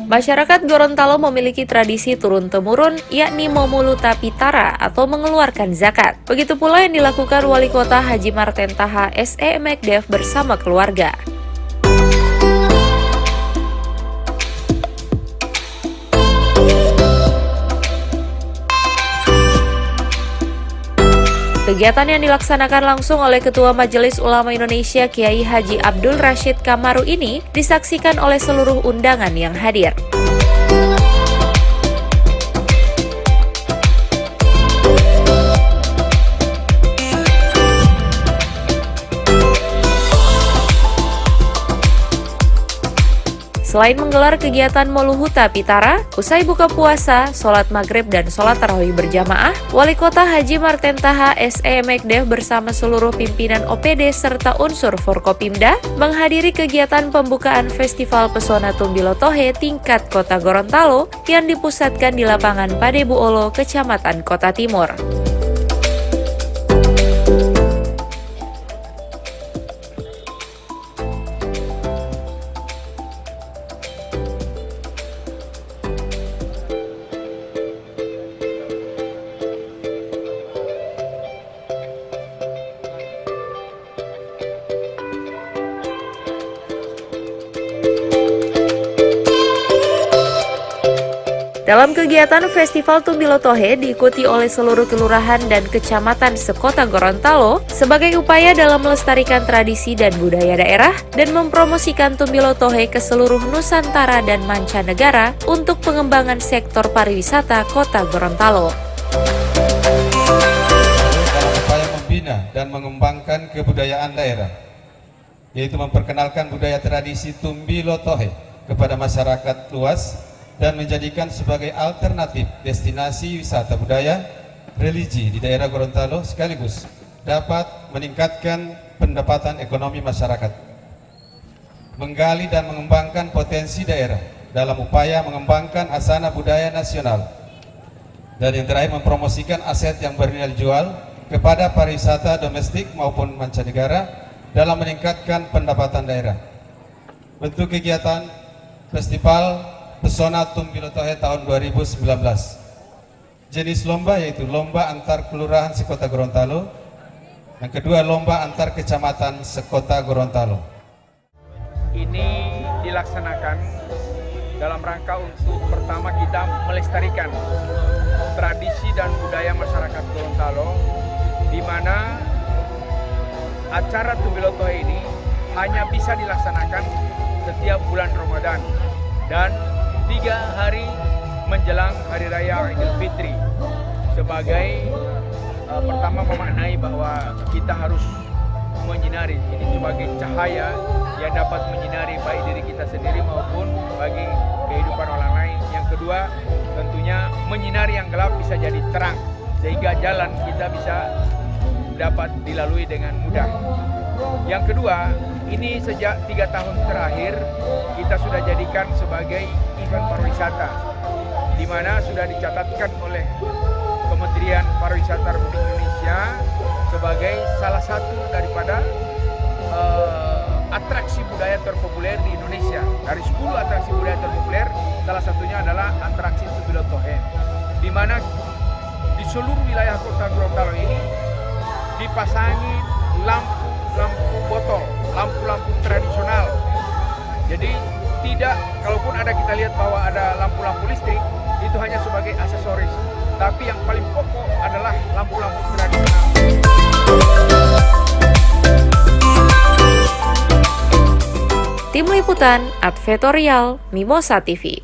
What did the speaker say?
Masyarakat Gorontalo memiliki tradisi turun-temurun, yakni Momuluta Pitara atau mengeluarkan zakat. Begitu pula yang dilakukan Wali Kota Haji Marten Taha SE Mekdev bersama keluarga. Kegiatan yang dilaksanakan langsung oleh Ketua Majelis Ulama Indonesia Kiai Haji Abdul Rashid Kamaru ini disaksikan oleh seluruh undangan yang hadir. Selain menggelar kegiatan Moluhuta Pitara, usai buka puasa, sholat maghrib dan sholat tarawih berjamaah, Wali Kota Haji Marten Taha SE Mekdev bersama seluruh pimpinan OPD serta unsur Forkopimda menghadiri kegiatan pembukaan Festival Pesona Tumbilo Tohe tingkat Kota Gorontalo yang dipusatkan di lapangan Padebuolo, Kecamatan Kota Timur. Dalam kegiatan Festival Tumbilo Tohe diikuti oleh seluruh kelurahan dan kecamatan sekota Gorontalo sebagai upaya dalam melestarikan tradisi dan budaya daerah dan mempromosikan Tumbilo Tohe ke seluruh Nusantara dan mancanegara untuk pengembangan sektor pariwisata kota Gorontalo. Dalam upaya membina dan mengembangkan kebudayaan daerah, yaitu memperkenalkan budaya tradisi Tumbilo Tohe kepada masyarakat luas, dan menjadikan sebagai alternatif destinasi wisata budaya religi di daerah Gorontalo sekaligus dapat meningkatkan pendapatan ekonomi masyarakat, menggali dan mengembangkan potensi daerah dalam upaya mengembangkan asana budaya nasional, dan yang terakhir mempromosikan aset yang bernilai jual kepada pariwisata domestik maupun mancanegara dalam meningkatkan pendapatan daerah. Bentuk kegiatan Festival Pesona Tumbilo Tohe tahun 2019. Jenis lomba yaitu lomba antar kelurahan sekota Gorontalo. Yang kedua, lomba antar kecamatan sekota Gorontalo. Ini dilaksanakan dalam rangka untuk pertama kita melestarikan tradisi dan budaya masyarakat Gorontalo, di mana acara Tumbilo Tohe ini hanya bisa dilaksanakan setiap bulan Ramadan dan 3 hari menjelang Hari Raya Idul Fitri, sebagai pertama memaknai bahwa kita harus menyinari ini sebagai cahaya yang dapat menyinari baik diri kita sendiri maupun bagi kehidupan orang lain. Yang kedua, tentunya menyinari yang gelap bisa jadi terang, sehingga jalan kita bisa dapat dilalui dengan mudah. Yang kedua, ini sejak 3 tahun terakhir kita sudah jadikan sebagai event pariwisata, di mana sudah dicatatkan oleh Kementerian Pariwisata Republik Indonesia sebagai salah satu daripada atraksi budaya terpopuler di Indonesia. Dari 10 atraksi budaya terpopuler, salah satunya adalah atraksi Tumbilo Tohe, di mana di seluruh wilayah kota Gorontalo ini dipasangi lampu botol, lampu-lampu tradisional. Jadi tidak, kalaupun ada kita lihat bahwa ada lampu-lampu listrik, itu hanya sebagai aksesoris. Tapi yang paling pokok adalah lampu-lampu tradisional. Tim Liputan Advertorial Mimosa TV.